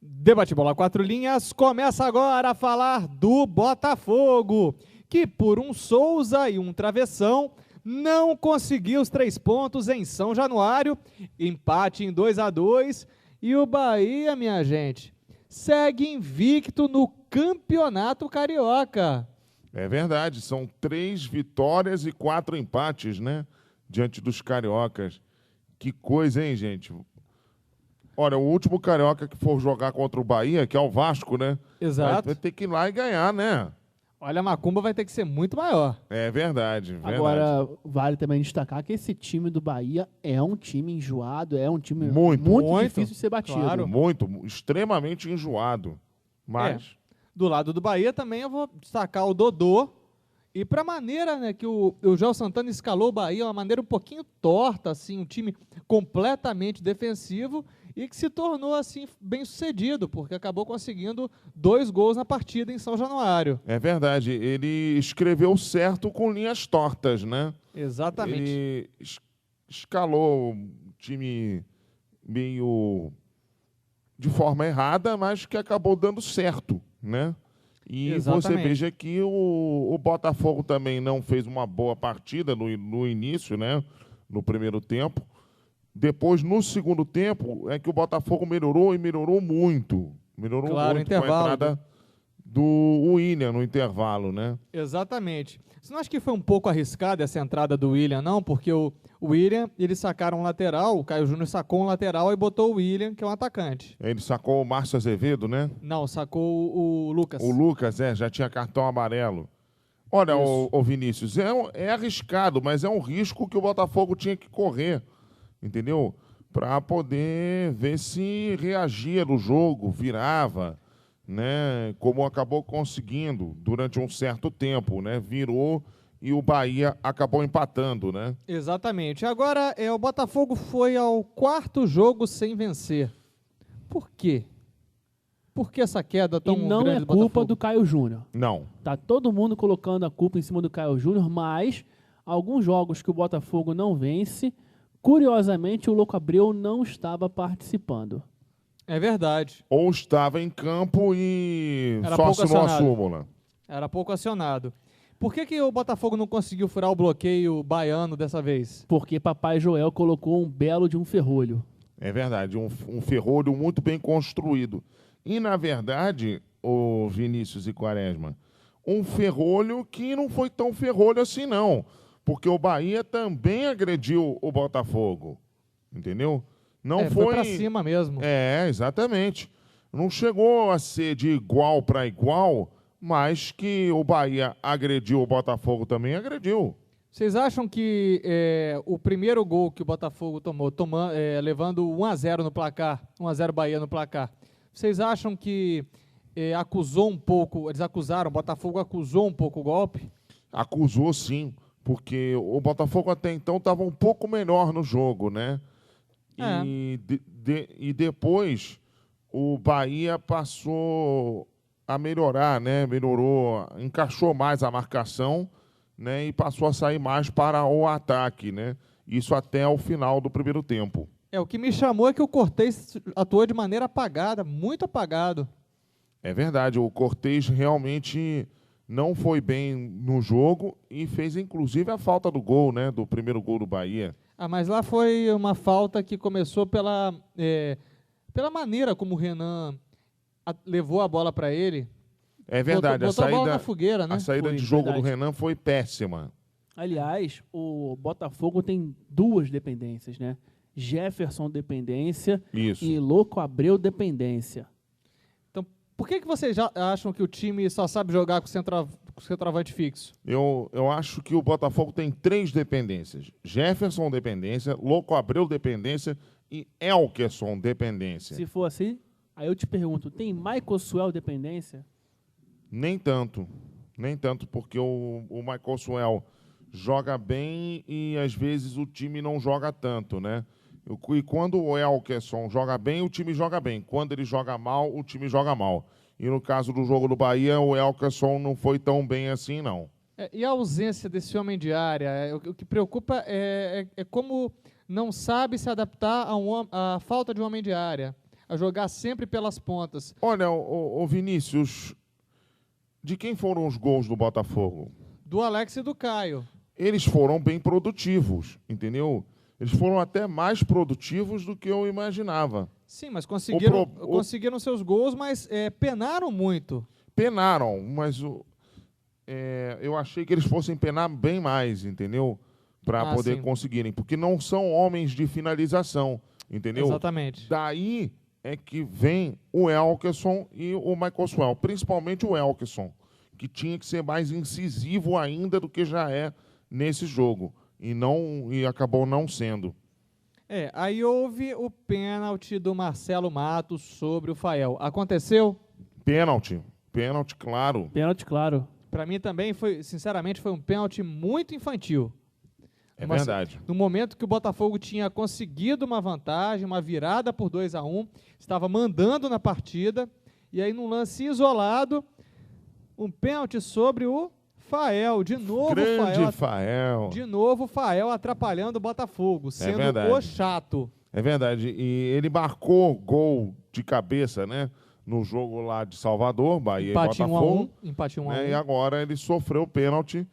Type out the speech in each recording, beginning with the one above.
Debate Bola 4 Linhas começa agora a falar do Botafogo, que por um Souza e um travessão não conseguiu os 3 pontos em São Januário, empate em 2-2, e o Bahia, minha gente, segue invicto no Campeonato Carioca. É verdade, são 3 vitórias e 4 empates, né? Diante dos cariocas. Que coisa, hein, gente? Olha, o último carioca que for jogar contra o Bahia, que é o Vasco, né? Exato. Vai ter que ir lá e ganhar, né? Olha, a macumba vai ter que ser muito maior. É verdade, verdade. Agora, vale também destacar que esse time do Bahia é um time enjoado, é um time Muito difícil de ser batido. Claro. Muito, extremamente enjoado. Mas... Do lado do Bahia também eu vou destacar o Dodô. E para a maneira, né, que o João Santana escalou o Bahia, uma maneira um pouquinho torta, assim, um time completamente defensivo e que se tornou assim bem sucedido, porque acabou conseguindo 2 gols na partida em São Januário. É verdade, ele escreveu certo com linhas tortas, né? Exatamente. Ele escalou o time meio de forma errada, mas que acabou dando certo, né? E Exatamente. Você veja que o Botafogo também não fez uma boa partida no início, né? No primeiro tempo. Depois, no segundo tempo, é que o Botafogo melhorou e melhorou muito. Melhorou muito intervalo, com a entrada do William no intervalo, né? Exatamente. Você não acha que foi um pouco arriscada essa entrada do William, não? Porque o William, eles sacaram um lateral, o Caio Júnior sacou um lateral e botou o William, que é um atacante. Ele sacou o Márcio Azevedo, né? Não, sacou o Lucas. O Lucas, já tinha cartão amarelo. Olha, o Vinícius, é arriscado, mas é um risco que o Botafogo tinha que correr, entendeu? Para poder ver se reagia no jogo, virava, né? Como acabou conseguindo durante um certo tempo, né? Virou e o Bahia acabou empatando, né? Exatamente. Agora, o Botafogo foi ao 4º jogo sem vencer. Por quê? Por que essa queda tão grande? E não grande é do culpa Botafogo? do Caio Júnior. Não. Tá todo mundo colocando a culpa em cima do Caio Júnior, mas alguns jogos que o Botafogo não vence, curiosamente o Louco Abreu não estava participando. É verdade. Ou estava em campo e Era só pouco assinou a acionado. súmula. Era pouco acionado. Por que o Botafogo não conseguiu furar o bloqueio baiano dessa vez? Porque Papai Joel colocou um belo de um ferrolho. É verdade, um ferrolho muito bem construído. E, na verdade, o Vinícius e Quaresma, um ferrolho que não foi tão ferrolho assim, não. Porque o Bahia também agrediu o Botafogo. Entendeu? Não foi pra cima mesmo. Exatamente. Não chegou a ser de igual para igual, mas que o Bahia agrediu o Botafogo também agrediu. Vocês acham que o primeiro gol que o Botafogo tomou, levando 1-0 no placar, 1-0 Bahia no placar, vocês acham que acusou um pouco, eles acusaram, o Botafogo acusou um pouco o golpe? Acusou sim, porque o Botafogo até então estava um pouco melhor no jogo, né? E depois o Bahia passou a melhorar, né? Melhorou, encaixou mais a marcação, né? E passou a sair mais para o ataque, né? Isso até o final do primeiro tempo. O que me chamou é que o Cortez atuou de maneira apagada, muito apagado. É verdade, o Cortez realmente não foi bem no jogo e fez inclusive a falta do gol, né? Do primeiro gol do Bahia. Mas lá foi uma falta que começou pela maneira como o Renan levou a bola para ele. É verdade, botou a bola na fogueira, né? A saída de jogo do Renan foi péssima. Aliás, o Botafogo tem 2 dependências, né? Jefferson dependência e Louco Abreu dependência. Então, por que vocês já acham que o time só sabe jogar com centroavante fixo? Eu acho que o Botafogo tem 3 dependências. Jefferson dependência, Louco Abreu dependência e Elkerson dependência. Se for assim, aí eu te pergunto, tem Michael Suel dependência? Nem tanto, porque o Michael Suel joga bem e às vezes o time não joga tanto, né? E quando o Elkerson joga bem, o time joga bem. Quando ele joga mal, o time joga mal. E no caso do jogo do Bahia, o Elkerson não foi tão bem assim, não. E a ausência desse homem de área? O que preocupa é como não sabe se adaptar à falta de um homem de área, a jogar sempre pelas pontas. Olha, o Vinícius, de quem foram os gols do Botafogo? Do Alex e do Caio. Eles foram bem produtivos, entendeu? Eles foram até mais produtivos do que eu imaginava. Sim, mas conseguiram seus gols, mas penaram muito. Penaram, mas eu achei que eles fossem penar bem mais, entendeu? Para poder sim. conseguirem, porque não são homens de finalização, entendeu? Exatamente. Daí é que vem o Elkerson e o Michael Swell, principalmente o Elkerson, que tinha que ser mais incisivo ainda do que já é nesse jogo, e acabou não sendo. Aí houve o pênalti do Marcelo Matos sobre o Fael. Aconteceu? Pênalti, claro. Pênalti, claro. Para mim também, sinceramente, foi um pênalti muito infantil. É verdade. No momento que o Botafogo tinha conseguido uma vantagem, uma virada por 2-1, estava mandando na partida, e aí num lance isolado, um pênalti sobre o Fael. De novo, Grande Fael. De novo, o Fael atrapalhando o Botafogo, sendo o chato. É verdade. E ele marcou gol de cabeça, né? No jogo lá de Salvador, Bahia empate e Botafogo. Empate 1-1. E agora ele sofreu o pênalti,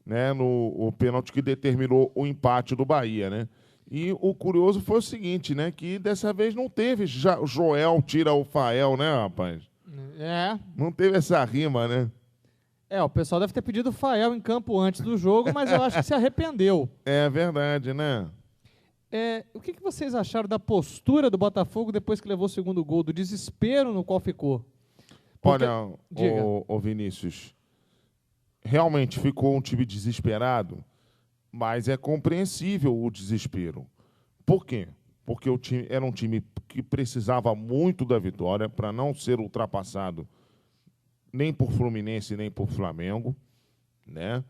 né? O pênalti que determinou o empate do Bahia, né? E o curioso foi o seguinte, né? Que dessa vez não teve Joel tira o Fael, né, rapaz? Não teve essa rima, né? O pessoal deve ter pedido o Fael em campo antes do jogo, mas eu acho que se arrependeu. É verdade, né? O que vocês acharam da postura do Botafogo depois que levou o segundo gol, do desespero no qual ficou? Olha, o Vinícius, realmente ficou um time desesperado, mas é compreensível o desespero. Por quê? Porque o time era um time que precisava muito da vitória para não ser ultrapassado nem por Fluminense, nem por Flamengo, né?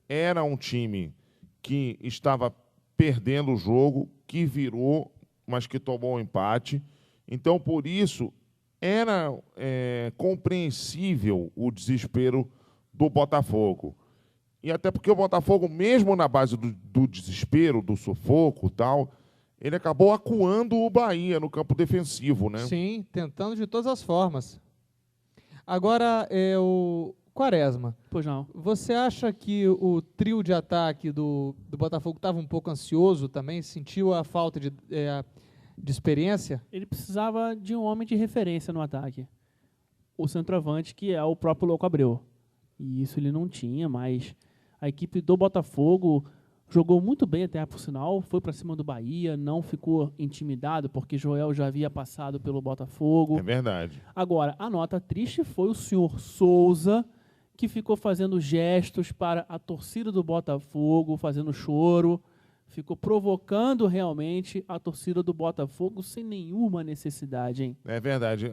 Era um time que estava perdendo o jogo, que virou, mas que tomou um empate. Então, por isso, era compreensível o desespero do Botafogo. E até porque o Botafogo, mesmo na base do desespero, do sufoco e tal, ele acabou acuando o Bahia no campo defensivo, né? Sim, tentando de todas as formas. Agora, o Quaresma. Pois não. Você acha que o trio de ataque do Botafogo estava um pouco ansioso também? Sentiu a falta de experiência? Ele precisava de um homem de referência no ataque. O centroavante, que é o próprio Louco Abreu. E isso ele não tinha, mas a equipe do Botafogo jogou muito bem até, por sinal, foi para cima do Bahia, não ficou intimidado, porque Joel já havia passado pelo Botafogo. É verdade. Agora, a nota triste foi o senhor Souza, que ficou fazendo gestos para a torcida do Botafogo, fazendo choro, ficou provocando realmente a torcida do Botafogo sem nenhuma necessidade, hein? É verdade.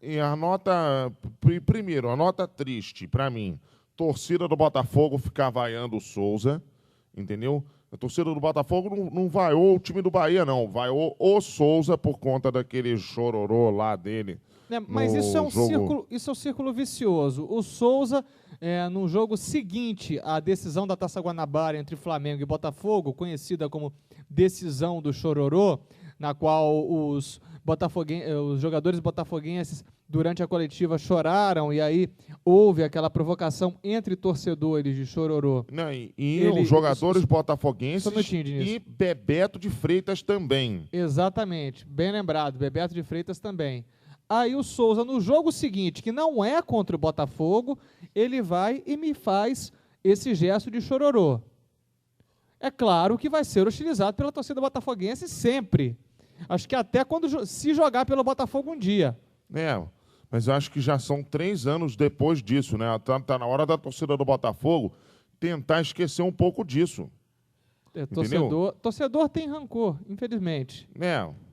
E a nota, primeiro, a nota triste, para mim, torcida do Botafogo ficar vaiando o Souza, entendeu? A torcida do Botafogo não vaiou o time do Bahia, não. Vaiou o Souza por conta daquele chororô lá dele. Mas isso é um círculo vicioso. O Souza, no jogo seguinte à decisão da Taça Guanabara entre Flamengo e Botafogo, conhecida como decisão do chororô, na qual os jogadores botafoguenses, durante a coletiva, choraram, e aí houve aquela provocação entre torcedores de chororô. Os jogadores botafoguenses e Bebeto de Freitas também. Exatamente, bem lembrado, Bebeto de Freitas também. Aí o Souza, no jogo seguinte, que não é contra o Botafogo, ele vai e me faz esse gesto de chororô. É claro que vai ser hostilizado pela torcida botafoguense sempre. Acho que até se jogar pelo Botafogo um dia. Mas eu acho que já são 3 anos depois disso, né? Tá na hora da torcida do Botafogo tentar esquecer um pouco disso. Torcedor tem rancor, infelizmente.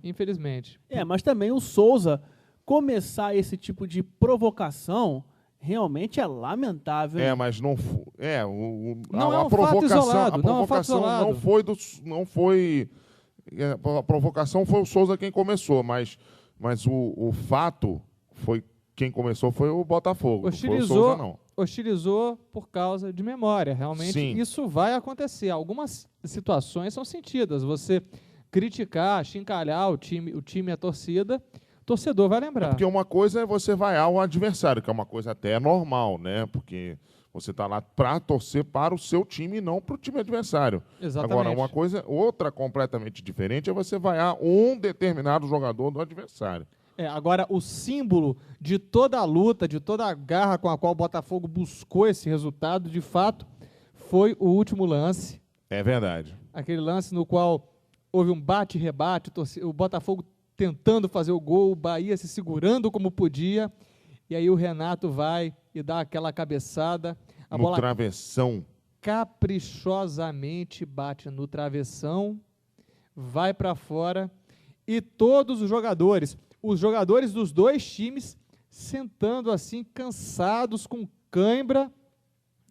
Infelizmente. Mas também o Souza começar esse tipo de provocação realmente é lamentável. Mas não foi. Não é um fato isolado. A provocação não foi. A provocação foi o Souza quem começou, mas o fato foi quem começou foi o Botafogo. Não foi o Souza, não. Hostilizou por causa de memória. Realmente, Sim. Isso vai acontecer. Algumas situações são sentidas. Você criticar, chincalhar o time e a torcida, o torcedor vai lembrar. Porque uma coisa é você vaiar o adversário, que é uma coisa até normal, né? Porque você está lá para torcer para o seu time e não para o time adversário. Exatamente. Agora, outra completamente diferente é você vaiar um determinado jogador do adversário. Agora, o símbolo de toda a luta, de toda a garra com a qual o Botafogo buscou esse resultado, de fato, foi o último lance. É verdade. Aquele lance no qual houve um bate-rebate, o Botafogo tentando fazer o gol, o Bahia se segurando como podia, e aí o Renato vai e dá aquela cabeçada. A no bola travessão. Caprichosamente bate no travessão, vai para fora, e todos os jogadores dos dois times sentando assim, cansados, com cãibra,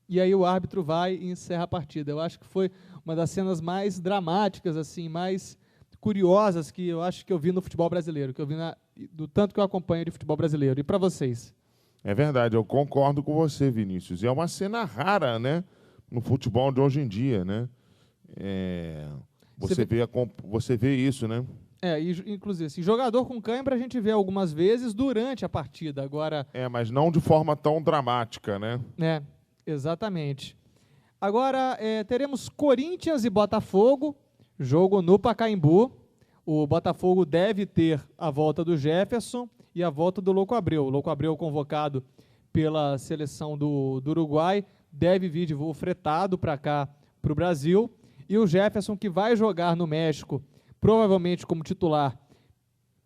e aí o árbitro vai e encerra a partida. Eu acho que foi uma das cenas mais dramáticas, assim, mais curiosas que eu acho que eu vi no futebol brasileiro, que eu vi do tanto que eu acompanho de futebol brasileiro. E para vocês? É verdade, eu concordo com você, Vinícius. E é uma cena rara, né, no futebol de hoje em dia, né? Você vê isso, né? Inclusive, assim, jogador com cãibra a gente vê algumas vezes durante a partida. Agora, mas não de forma tão dramática, né? Exatamente. Agora, teremos Corinthians e Botafogo, jogo no Pacaembu. O Botafogo deve ter a volta do Jefferson e a volta do Louco Abreu. O Louco Abreu, convocado pela seleção do Uruguai, deve vir de voo fretado para cá, para o Brasil. E o Jefferson, que vai jogar no México, provavelmente como titular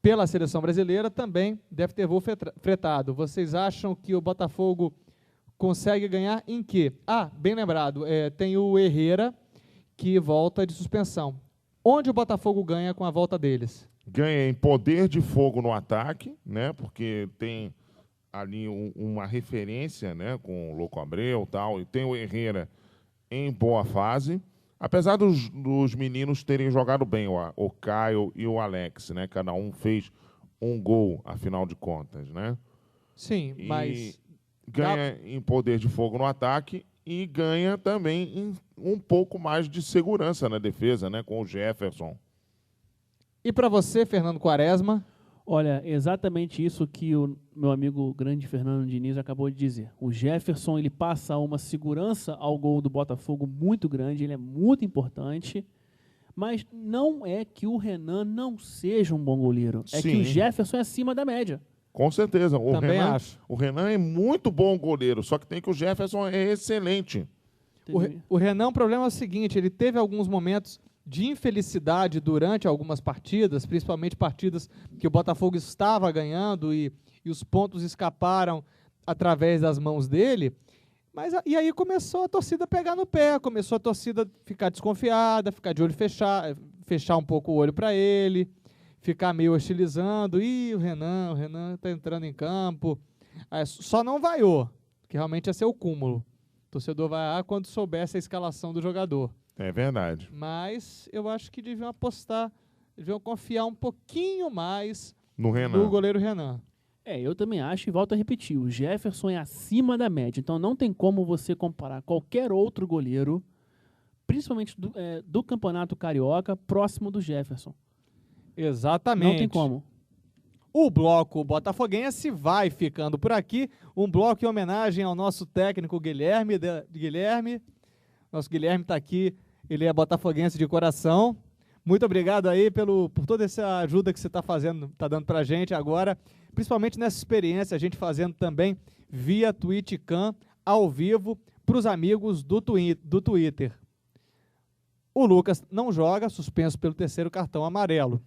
pela seleção brasileira, também deve ter voo fretado. Vocês acham que o Botafogo consegue ganhar em quê? Bem lembrado, tem o Herrera, que volta de suspensão. Onde o Botafogo ganha com a volta deles? Ganha em poder de fogo no ataque, né? Porque tem ali uma referência, né, com o Louco Abreu e tal, e tem o Herrera em boa fase. Apesar dos meninos terem jogado bem, o Caio e o Alex, né? Cada um fez um gol, afinal de contas, né? Sim, mas ganha em poder de fogo no ataque e ganha também em um pouco mais de segurança na defesa, né? Com o Jefferson. E para você, Fernando Quaresma? Olha, exatamente isso que o meu amigo grande Fernando Diniz acabou de dizer. O Jefferson, ele passa uma segurança ao gol do Botafogo muito grande, ele é muito importante, mas não é que o Renan não seja um bom goleiro, é que o Jefferson é acima da média. Com certeza. Também acho. O Renan é muito bom goleiro, só que tem que o Jefferson é excelente. O Renan, o problema é o seguinte, ele teve alguns momentos de infelicidade durante algumas partidas, principalmente partidas que o Botafogo estava ganhando e os pontos escaparam através das mãos dele, e aí começou a torcida a pegar no pé, começou a torcida ficar desconfiada, ficar de olho fechar um pouco o olho para ele, ficar meio hostilizando, o Renan está entrando em campo, só não vaiou, que realmente ia ser o cúmulo. O torcedor vai quando soubesse a escalação do jogador. É verdade. Mas eu acho que deviam confiar um pouquinho mais no goleiro Renan. Eu também acho e volto a repetir, o Jefferson é acima da média, então não tem como você comparar qualquer outro goleiro, principalmente do Campeonato Carioca, próximo do Jefferson. Exatamente. Não tem como. O bloco botafoguense vai ficando por aqui, um bloco em homenagem ao nosso técnico Guilherme. Nosso Guilherme está aqui, ele é botafoguense de coração. Muito obrigado aí por toda essa ajuda que você está dando para a gente agora, principalmente nessa experiência, a gente fazendo também via TwitchCam, ao vivo, para os amigos do Twitter. O Lucas não joga, suspenso pelo 3º cartão amarelo.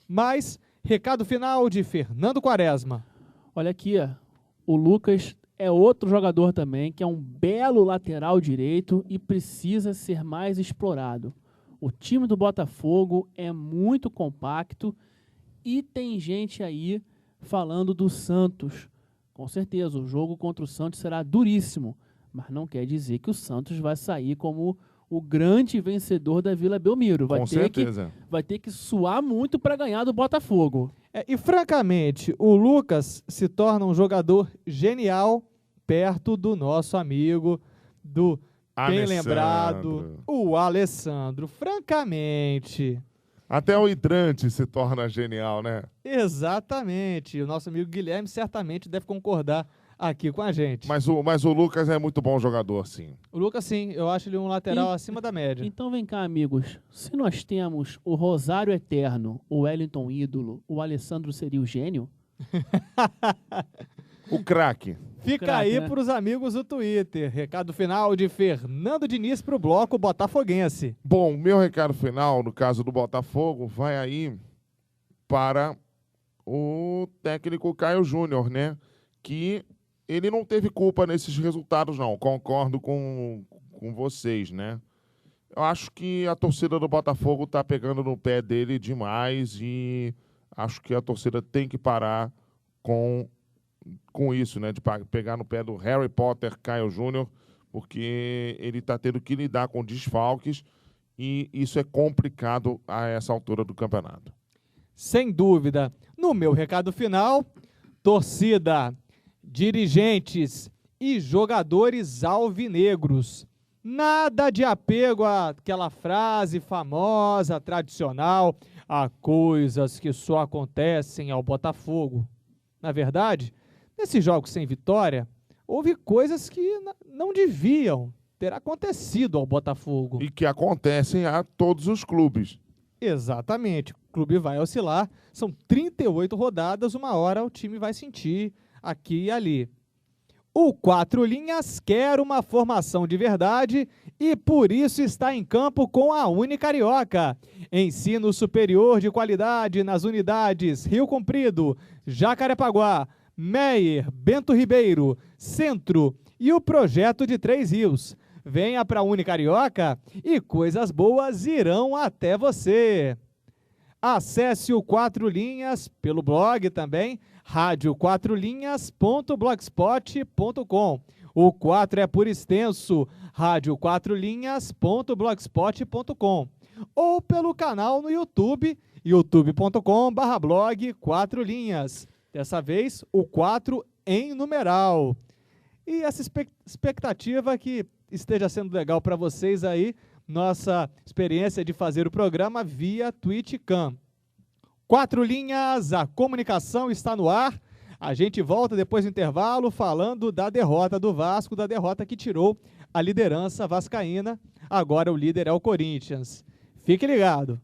Mas, recado final de Fernando Quaresma. Olha aqui, o Lucas é outro jogador também, que é um belo lateral direito e precisa ser mais explorado. O time do Botafogo é muito compacto e tem gente aí falando do Santos. Com certeza, o jogo contra o Santos será duríssimo, mas não quer dizer que o Santos vai sair como o grande vencedor da Vila Belmiro. Vai ter que suar muito para ganhar do Botafogo. E, francamente, o Lucas se torna um jogador genial perto do nosso amigo, bem lembrado, o Alessandro. Francamente, Até o hidrante se torna genial, né? Exatamente. O nosso amigo Guilherme certamente deve concordar aqui com a gente. Mas o Lucas é muito bom jogador, sim. O Lucas, sim, eu acho ele um lateral acima da média. Então vem cá, amigos. Se nós temos o Rosário Eterno, o Wellington Ídolo, o Alessandro seria o gênio? O craque. Fica craque, aí né? para os amigos do Twitter. Recado final de Fernando Diniz para o bloco botafoguense. Bom, meu recado final, no caso do Botafogo, vai aí para o técnico Caio Júnior, né? Que ele não teve culpa nesses resultados, não. Concordo com vocês, né? Eu acho que a torcida do Botafogo tá pegando no pé dele demais e acho que a torcida tem que parar com isso, né? De pegar no pé do Harry Potter Caio Júnior, porque ele tá tendo que lidar com desfalques e isso é complicado a essa altura do campeonato. Sem dúvida. No meu recado final, torcida, dirigentes e jogadores alvinegros. Nada de apego àquela frase famosa, tradicional, a coisas que só acontecem ao Botafogo. Na verdade, nesses jogos sem vitória, houve coisas que não deviam ter acontecido ao Botafogo. E que acontecem a todos os clubes. Exatamente. O clube vai oscilar. São 38 rodadas, uma hora o time vai sentir aqui e ali. O Quatro Linhas quer uma formação de verdade e por isso está em campo com a Unicarioca. Ensino superior de qualidade nas unidades Rio Comprido, Jacarepaguá, Meier, Bento Ribeiro, Centro e o projeto de Três Rios. Venha para a Unicarioca e coisas boas irão até você. Acesse o Quatro Linhas pelo blog também, radioquatrolinhas.blogspot.com. O 4 é por extenso, radioquatrolinhas.blogspot.com. Ou pelo canal no YouTube, youtube.com/blog 4 linhas. Dessa vez, o 4 em numeral. E essa expectativa que esteja sendo legal para vocês aí, nossa experiência de fazer o programa via Twitchcam. Quatro Linhas, a comunicação está no ar. A gente volta depois do intervalo falando da derrota do Vasco, da derrota que tirou a liderança vascaína. Agora o líder é o Corinthians. Fique ligado.